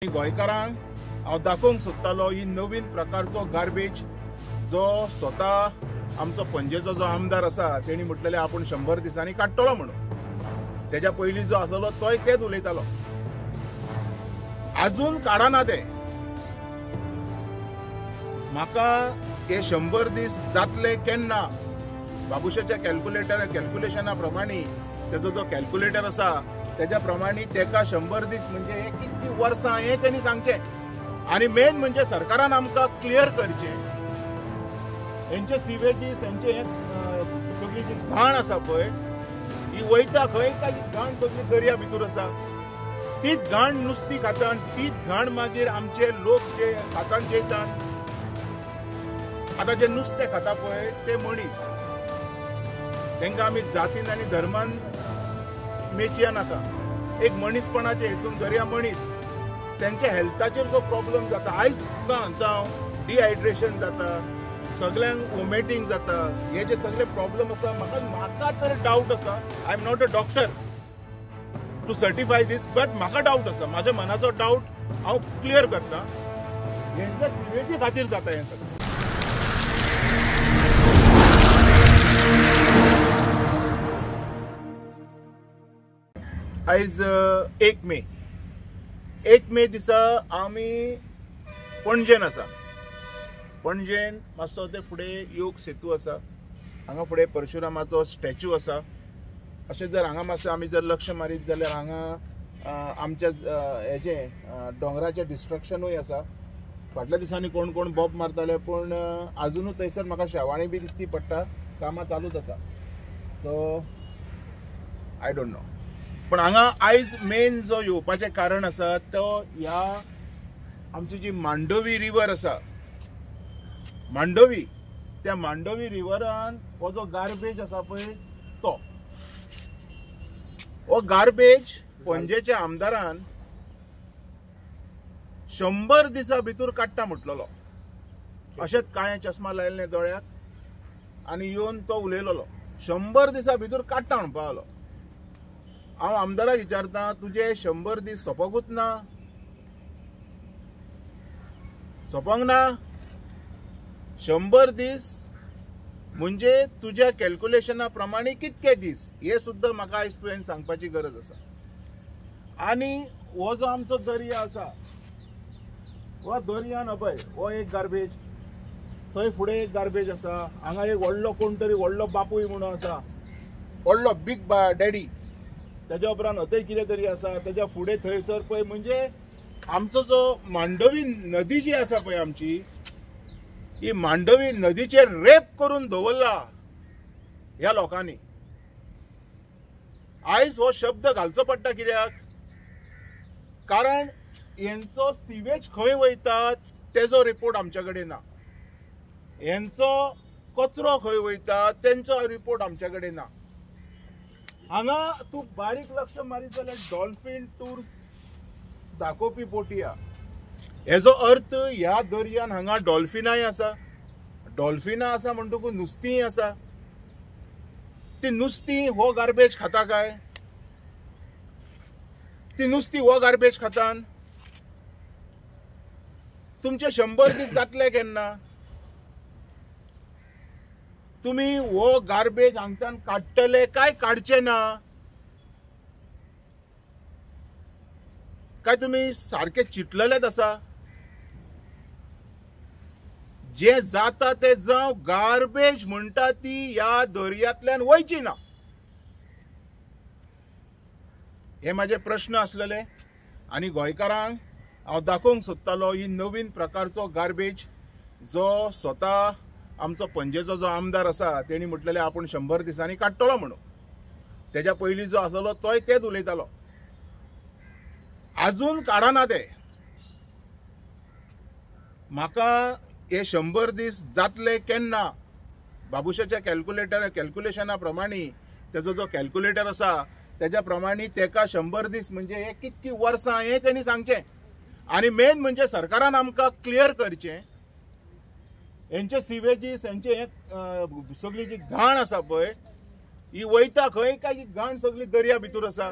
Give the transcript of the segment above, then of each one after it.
गोंयकारांक हांव दाखोवंक सोदतालो ही नवीन प्रकारचो गार्बेज जो स्वता आमचो पणजेचो जो आमदार आसा तेणी म्हटलेले आपूण 100 दिसांनी काडटलो म्हणून। तेज्या पयलीं जो आसलो तोय तेच उलयतालो, आजून काडना ते। म्हाका हे 100 दीस जातले केन्ना बाबुशाच्या कॅल्क्युलेशना प्रमाणे तेजो जो कॅल्क्युलेटर आसा तेज्या प्रमाणे तेका 100 दीस म्हणजे कितकी वर्सां हे त्यांनी सांगचें। आनी मेन म्हणजे सरकारान आमकां क्लियर करचें हेंचे सिवेजीस हेंचे सगळी जी घाण आसा पळय ही वयता खंय काय घाण सगळी दर्या भितर आसा, तीच घाण नुस्तीं खातात, तीच घाण मागीर आमचे लोक जे खातात जेतात। आतां जे नुस्तें खाता पळय ते मनीस, तांकां आमी जातीन आनी धर्मान मेचया नाका। एक मनीसपणाचे हेतून दर्या मनीस त्यांच्या हेल्थाचेर जो प्रॉब्लेम जाता, आयज जावं डिहायड्रेशन जाता, सगळ्यांक वॉमिटिंग जाता, हे जे सगळे प्रॉब्लेम आसा म्हाका तर डाऊट आसा। I am not a doctor to certify this, but म्हाका डाऊट आसा, म्हाज्या मनाचो डाऊट हांव क्लियर करता, हेंच्या सिवेजी खातीर जाता हें सगळें। आयज 1 मे दिसा आमी पणजेन आसा। पणजेन मातसो ते फुडें योग सेतू आसा, हांगा फुडें परशुरामाचो स्टॅच्यू आसा। अशें जर हांगा मातसो आमी जर लक्ष मारीत जाल्यार हांगा आमच्या हेजे दोंगराचें डिस्ट्रक्शनूय आसा। फाटल्या दिसांनी कोण कोण बॉब मारताले, पूण आजुनूय थंयसर म्हाका शेवाळी बी दिसती पडटा, कामां चालूच आसा। सो आय डोंट नो, पण हांगा आयज मेन जो येवपाचें कारण आसा तो ह्या आमची जी मांडोवी रिवर आसा, मांडोवी, त्या मांडोवी रिवरान हो जो गार्बेज आसा पळय तो, हो गार्बेज पणजेच्या आमदारान 100 दिसां भितर काडटा म्हटलेलो। अशेंच काळे चश्मा लायिल्ले दोळ्याक आनी येवन तो उलयलोलो 100 दिसां भितर काडटा म्हणपा लागलो। हांव आमदाराक विचारता, तुजे 100 दीस सोंपोंकूच ना? सोंपोंक ना? 100 दीस म्हणजे तुज्या कॅल्क्युलेशना प्रमाणे कितके दीस हे सुद्दां म्हाका आयज तुवें सांगपाची गरज आसा। आनी हो जो आमचो दर्या आसा, हो दर्यान पळय हो एक गार्बेज, थंय फुडें एक गार्बेज आसा, हांगा एक व्हडलो कोण तरी व्हडलो बापूय म्हणून आसा, व्हडलो बीग डॅडी, तेज्या उपरांत थंय कितें तरी आसा, तेज्या फुडें थंयसर पळय म्हणजे आमचो जो मांडोवी नदी जी आसा पळय आमची, ही मांडोवी नदीचेर रेप करून दवरला ह्या लोकांनी। आयज हो शब्द घालचो पडटा कित्याक? कारण हेंचो सिवेज खंय वयता तेजो रिपोर्ट आमच्या कडेन ना, हेंचो कचरो खंय वयता तेंचो रिपोर्ट आमच्या कडेन ना। हांगा तूं बारीक लक्ष मारीत जाल्यार डॉल्फिन टूर्स दाखोवपी बोटी आहा। हेजो अर्थ ह्या दर्यान हांगा डॉल्फिनाय आसा, डॉल्फिनां आसा म्हणटकूच नुस्तीं आसा। ती नुस्तीं हो गार्बेज खाता काय? ती नुस्तीं हो गार्बेज खातात? तुमचे 100 दीस जातले केन्ना? तुम्ही हो गार्बेज हांगच्यान काडटले काय काडचे ना? काय तुम्ही सारखे चिंतलेलेच आसा? जे जाता ते जावं, गार्बेज म्हणटा ती ह्या दर्यांतल्यान वयची ना, हे माझे प्रश्न आसलेले। आनी गोंयकारांक हांव दाखोवंक सोदतालो ही नवीन प्रकारचो गार्बेज जो स्वता आमचो पणजेचो जो आमदार आसा तेणी म्हटलेले आपूण 100 दिसांनी काडटलो म्हणून। तेज्या पयलीं जो आसलो तोय तेच उलयतालो, आजून काडना ते। म्हाका हे 100 दीस जातले केन्ना बाबुशाच्या कॅल्क्युलेशना प्रमाणे तेजो जो कॅल्क्युलेटर आसा तेज्या प्रमाणे तेका 100 दीस म्हणजे कितकी वर्सां हे त्यांनी सांगचें। आनी मेन म्हणजे सरकारान आमकां क्लियर करचें हेंचे सिवेजीस हेंचे सगळी जी घाण आसा पळय ही वयता खंय काय घाण सगळी दर्या भितर आसा,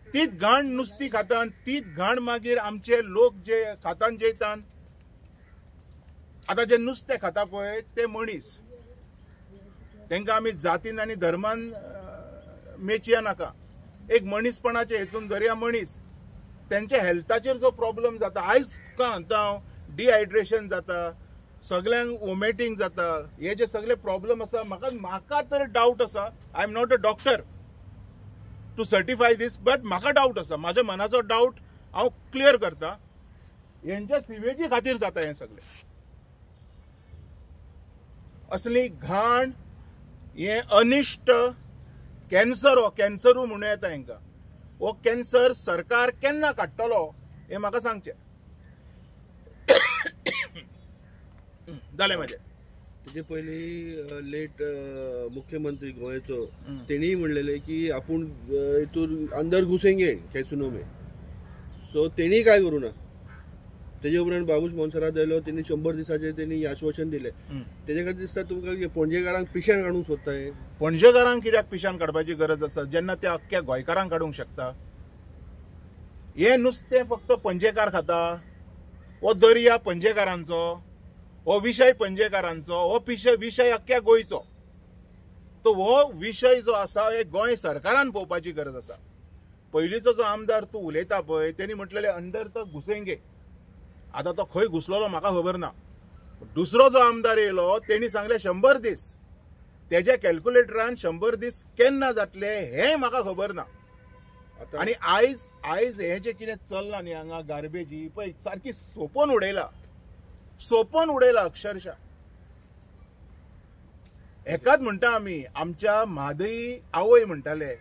तीच घाण नुस्ती खातात, तीच घाण मागीर आमचे लोक जे खातान जेयतात. आता जे नुस्तें खाता पळय ते मनीस, तांकां आमी जातीन आनी धर्मान मेचया नाका. एक मनीसपणाचे हेतून धरया मनीस, त्यांच्या हेल्थाचेर जो प्रॉब्लेम जाता आयज हांव डिहायड्रेशन जाता, सगळ्यांक वॉमिटिंग जाता, हे जे सगळे प्रॉब्लेम आसा म्हाका तर डाऊट आसा. I am not a doctor to certify this, but म्हाका डाऊट आसा, म्हाज्या मनाचो डाऊट हांव क्लियर करता. यांच्या सिवेजी खातीर जाता हे सगळे. असली घाण, हे अनिश्ट कॅन्सरू म्हणूं येता हांकां. हो कॅन्सर सरकार केन्ना काडटलो हे म्हाका सांगचें. जालें म्हाजें. तेजे पयलीं लेट मुख्यमंत्री गोंयचो तेणी म्हणलेले की आपूण हितूर अंदर घुसेंगे कॅसिनो में. सो तेणी काय करूं ना. तेजे उपरांत बाबूश मोन्सेरात आयलो, तेणी 100 दिसाचे तेणी आश्वासन दिले. तेजे खातीर दिसता तुमकां पणजेकारांक पिश्यान काडूंक सोदता हे. पणजेकारांक कित्याक पिश्यान काडपाची गरज आसा जेन्ना ते अख्ख्या गोंयकारांक काडूंक शकता. हे नुस्तें फक्त पणजेकार खाता, हो दर्या पणजेकारांचो, हो विशय पणजेकारांचो, हो विशय अख्ख्या गोंयचो. तो हो विशय जो आसा हे गोंय सरकारान पळोवपाची गरज आसा. पयलींचो जो आमदार तूं उलयता पळय तेणी म्हटलेले अंडर तो घुसेंगे. आता तो खंय घुसलोलो म्हाका खबर ना. दुसरो जो आमदार येयलो तेणी सांगले 100 दीस. तेज्या कॅल्क्युलेटरान 100 दीस केन्ना जातले हे म्हाका खबर ना. आणि आयज हे जे कितें चल्लां न्ही हांगा गार्बेजी पळय सारकी सोपोन उडयला अक्षरशः. एकाच म्हणटा आमी आमच्या म्हादयी आवय म्हणटाले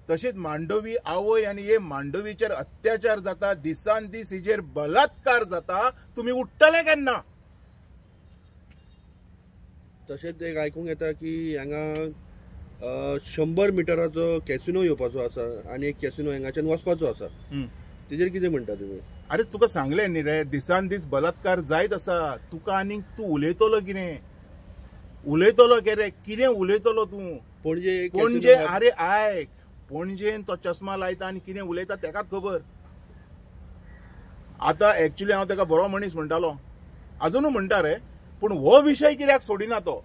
तशीच मांडवी आवय आनी हे मांडवीचेर अत्याचार जाता, दिसान दीस हिजेर बलात्कार जाता. तुम्ही उठतले केन्ना? तशेंच एक आयकूंक येता की हांगा 100 मिटराचो कॅसिनो येवपाचो आसा आनी एक कॅसिनो हांगाच्यान वचपाचो आसा. तेजेर कितें म्हणटा तुमी? अरे तुका सांगले न्ही रे, दिसान दीस बलात्कार जायत आसा. तुका आनीक तूं उलयतलो कितें? कितें उलयतलो तूं? पणजे अरे आयक, पणजेन तो चश्मा लायता आनी कितें उलयता तेकाच खबर. आता एक्चुअली हांव तेका बरो मनीस म्हणटालो, अजुनूय म्हणटा रे, पूण हो विशय कित्याक सोडिना तो?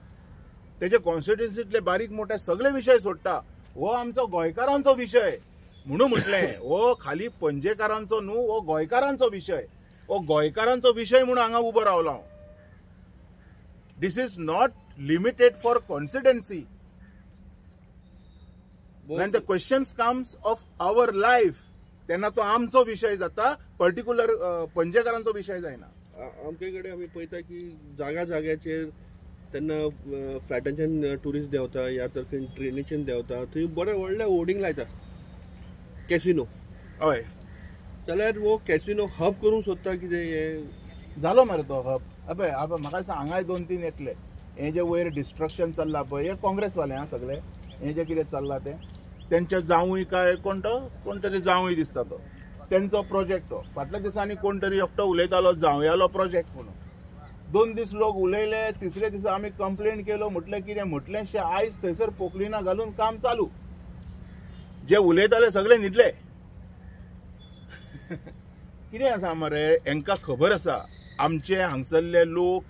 तेजे कॉन्स्टिट्युएन्सींतले बारीक मोठे सगळे विशय सोडटा. हो आमचो गोंयकारांचो विशय म्हणून म्हटलें. हो खाली पणजेकारांचो न्हू, हो गोंयकारांचो विशय. हो गोंयकारांचो विशय म्हणून हांगा उबो रावला हांव. This is not limited for constituency. when the questions comes of our life तेन्ना तो आमचो विशय जाता, पर्टिक्युलर पणजेकारांचो विशय जायना. आमचे कडेन आमी पळयता की जाग्याचेर तेन्ना फ्लॅटांच्यान टुरिस्ट देंवता या तर ट्रेनीच्यान देंवता, थंय बरे व्हडले होर्डिंग लायता कॅसिनो. हय, जाल्यार हो कॅसिनो हब करूंक सोदता कितें? हे जालो मरे तो हब. अबे म्हाका दिसता हांगाय 2-3 येतले. हे जे वयर डिस्ट्रक्शन चल्ला पळय हे काँग्रेसवाले हा सगळे. हे जे कितें चल्ला ते त्यांच्या जावूय काय कोण तरी जावूय दिसता तो. त्यांचो प्रोजेक्ट तो फाटल्या दिसांनी कोण तरी एकटो उलयतालो जावयालो प्रोजेक्ट म्हणून. 2 दीस लोक उलयले, तिसरे दिसा आमी कंप्लेंट केलो. म्हटलें कितें? म्हटलेंशें आयज थंयसर पोकलिना घालून काम चालू. जे उलयताले सगळे न्हिदले. कितें आसा मरे, हांकां खबर आसा आमचे हांगसरले लोक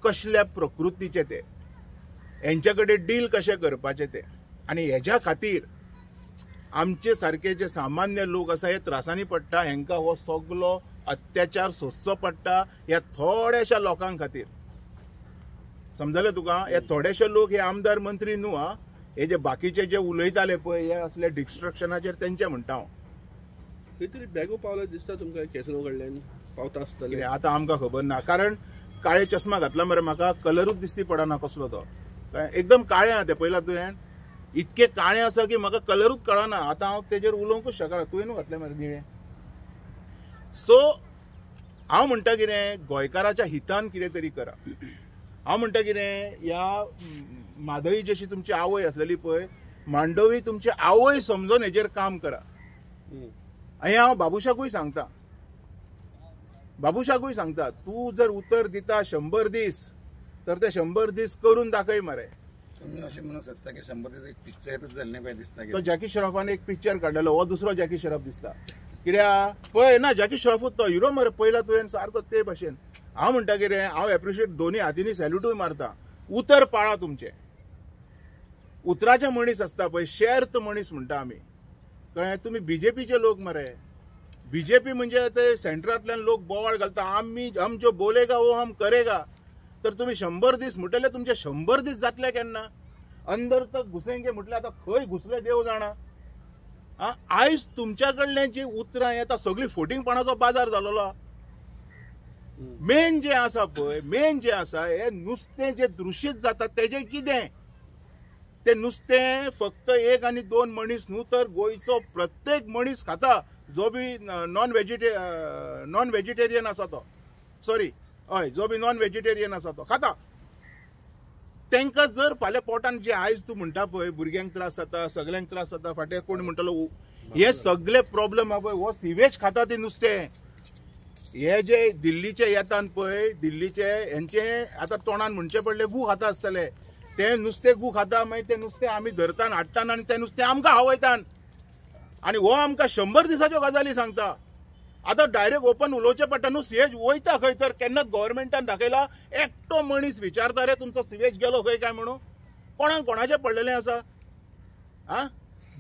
कसल्या प्रकृतीचे ते, यांच्या कडेन डील कशें करपाचें ते. आनी हेज्या खातीर आमचे सारखे जे सामान्य लोक आसा हे त्रासांनी पडटा. हांकां हो सगळो अत्याचार सोंसचो पडटा ह्या थोड्याशा लोकांक खातीर. समजलें तुका? हे थोडेशे लोक हे आमदार मंत्री न्हू. हे जे बाकीचे जे उलयताले पळय हे असले डिस्ट्रक्शनाचेर तेंचे म्हणटा हांव. खंय तरी बॅगो पावला दिसता तुमकां कॅसिनो कडल्यान पावता आसतलें. आतां आमकां खबर ना, कारण काळे चश्मा घातला मरे म्हाका, कलरूच दिसती पडना कसलो तो. एकदम काळे आहा ते पळयला तुवें, इतके काळे आसा की म्हाका कलरूच कळना. आतां हांव तेजेर उलोवंकूच शकना. तुवें न्हू घातले मरे निळे. सो हांव म्हणटा कितें, गोंयकाराच्या हितान कितें तरी करा. हांव म्हणटा कितें, ह्या म्हादई जशी तुमची आवय आसलेली पळय, मांडवी तुमची आवय समजून हेजेर काम करा. आनी हांव बाबुशाकूय सांगता, तूं जर उतर दिता 100 दीस तर ते 100 दीस करून दाखय मरे. तुम्ही असे म्हणू शकता की 100 दीस एक पिक्चरच जाल्ले काय दिसता तो जॅकी श्रॉफान एक पिक्चर काडलेलो हो दुसरो जॅकी श्रॉफ दिसता कित्याक पळय ना जॅकी श्रॉफूच तो हिरो मरे पयला तुवें सारको ते भशेन हांव म्हणटा कितें हांव एप्रिशिएट दोन्ही हातींनी सॅल्यूटूय मारता उतर पाळा तुमचे उतराचे मनीस असता पळय शेर्त मनीस म्हणटा आमी कळ्ळें तुमी बीजेपीचे लोक मरे बीजेपी म्हणजे ते सेंटरांतल्यान लोक बोवाळ घालता आमी हम जो बोलेगा वो हम करेगा तर तुम्ही 100 दीस म्हटले तुमचे 100 दीस जातले केन्ना अंदर तक घुसेंगे म्हटले आता खंय घुसले देव जाणा आयज तुमच्या कडल्यान जी उतरां येता सगळी फोटिंगपणाचो बाजार जालोलो मेन जे आसा पळय मेन जे आसा हे नुस्तें जे दूषित जाता तेजें कितें ते नुस्तें फक्त 1 आनी 2 मनीस न्हू तर गोंयचो प्रत्येक मनीस खाता जो बी नॉन व्हेजिटेरियन आसा तो सॉरी हय जो बी नॉन व्हेजिटेरियन आसा तो खाता तांकां जर फाल्यां पोटान जे आयज तूं म्हणटा पळय भुरग्यांक त्रास जाता सगळ्यांक त्रास जाता फाटें कोण म्हणटलो हे सगळे प्रॉब्लेम आहा पळय हो सिवेज खाता ते नुस्तें हे जे दिल्लीचे येतात पळय दिल्लीचे हेंचे आतां तोंडान म्हणचे पडले गू खाता आसतले ते नुस्तें गू खाता मागीर ते नुस्तें आमी धरतात हाडटात आनी ते नुस्तें आमकां खावयतात आनी हो आमकां 100 दिसाच्यो गजाली सांगता आतां डायरेक्ट ओपन उलोवचें पडटा न्हू सिवेज वयता खंय तर केन्ना गव्हर्मेंटान दाखयला एकटो मनीस विचारता रे तुमचो सिवेज गेलो खंय काय म्हणून कोणाक कोणाचें पडलेलें आसा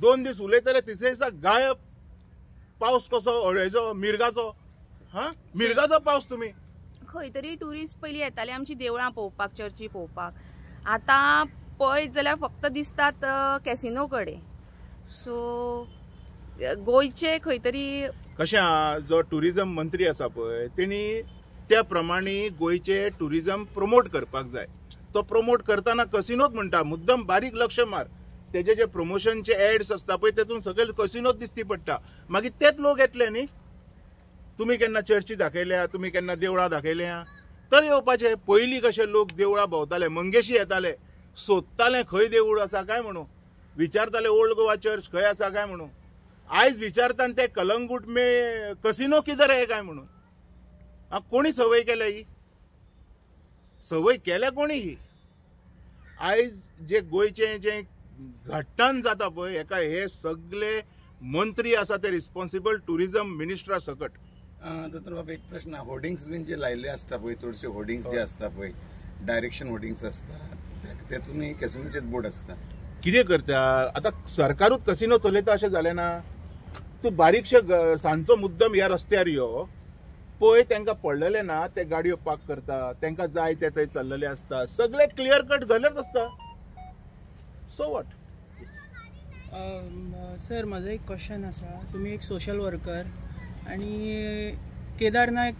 2 दीस उलयतले तिसरे दिसा गायब पावस कसो हेजो मिरगाचो मिरगाचो पावस तुमी खंय तरी ट्युरिस्ट पयलीं येताले आमची देवळां पळोवपाक चर्ची पळोवपाक आतां पळयत जाल्यार फक्त दिसतात कॅसिनो कडेन सो गोंयचे खंय तरी कशें जो टुरिजम मंत्री आसा पळय तेणी त्या प्रमाणे गोंयचे टुरिजम प्रमोट करपाक जाय तो प्रमोट करतना कसिनोच म्हणटा मुद्दम बारीक लक्ष मार तेजे जे प्रमोशनचे एड्स आसता पळय तेतून सगळे कसिनोच दिसती पडटा मागीर तेच लोक येतले न्ही तुमी केन्ना चर्ची दाखयल्या तुमी केन्ना देवळां दाखयल्या तर येवपाचे पयलीं कशे लोक देवळां भोंवताले मंगेशी येताले सोदताले खंय देवूळ आसा काय म्हणून विचारताले ओल्ड गोवा चर्च खंय आसा काय म्हणून आयज विचारता ते कलंगूट मे कसिनो किधर आहे काय म्हणून कोणी सवय केल्या ही सवय केल्या कोणी ही आयज जे गोंयचे जे घट्टान जाता पळय हेका हे सगळे मंत्री आसा ते रिस्पॉन्सिबल टुरिजम मिनिस्टरा सकट दोतोर बाबा एक प्रश्न होर्डिंग्स बीन जे लायले आसता पळय चडशे होर्डिंग्स जे आसता पळय डायरेक्शन होर्डिंग्स आसता ते तुमी कॅसिनोचेच बोर्ड आसता कितें करता आता सरकारूच कसिनो चलयता अशें जालें ना तूं बारीकशे सांजचो मुद्दम ह्या रस्त्यार यो पळय तांकां पडलेले ना ते गाडयो पार्क करता तांकां जाय ते थंय चल्लेले आसता सगळे क्लियर कट घालत आसता सो वॉट सर म्हजो एक क्वेश्चन आसा तुमी एक सोशल वर्कर आनी केदार नायक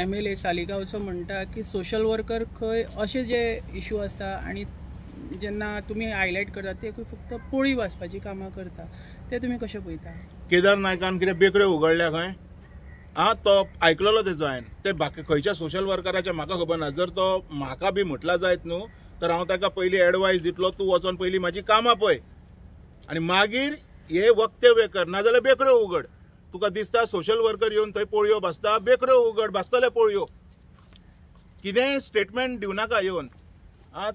MLA सालिगांवचो म्हणटा की सोशल वर्कर खंय अशे जे इश्यू आसता आनी जेन्ना तुमी हायलायट करता ते फक्त पोळी वाचपाची कामां करता ते तुमी कशें पळयता केदार नायकान कितें बेकऱ्यो उगडल्या खंय तो आयकलेलो तेजो हांवें ते बाकी खंयच्या सोशल वर्कराचे म्हाका खबर ना जर तो म्हाका बी म्हटला जायत न्हू तर हांव ताका पयलीं एडवायस दितलो तूं वचोन पयलीं म्हाजी कामां पळय आनी मागीर हे वक्तव्य कर नाजाल्यार बेकऱ्यो उगड तुका दिसता सोशल वर्कर येवन थंय पोळयो भाजता बेकऱ्यो उगड भाजतले पोळयो कितेंय स्टेटमेंट दिवनाका येवन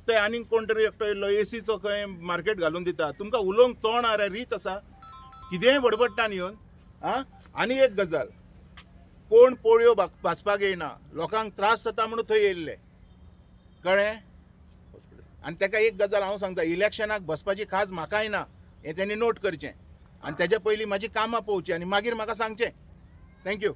ते आनीक कोण तरी एकटो येयल्लो एसीचो खंय मार्केट घालून दिता तुमकां उलोवंक तोंड रे रीत आसा कितेंय बडबडटान येवन आनी एक गजाल कोण पोळयो भाजपाक येयना लोकांक त्रास जाता म्हणून थंय येयल्ले कळ्ळें आनी ताका एक गजाल हांव सांगता इलेक्शनाक बसपाची खाज म्हाकाय ना हें तेणी नोट करचें आनी तेजे पयलीं म्हाजी कामां पळोवची आनी मागीर म्हाका सांगचें थँक्यू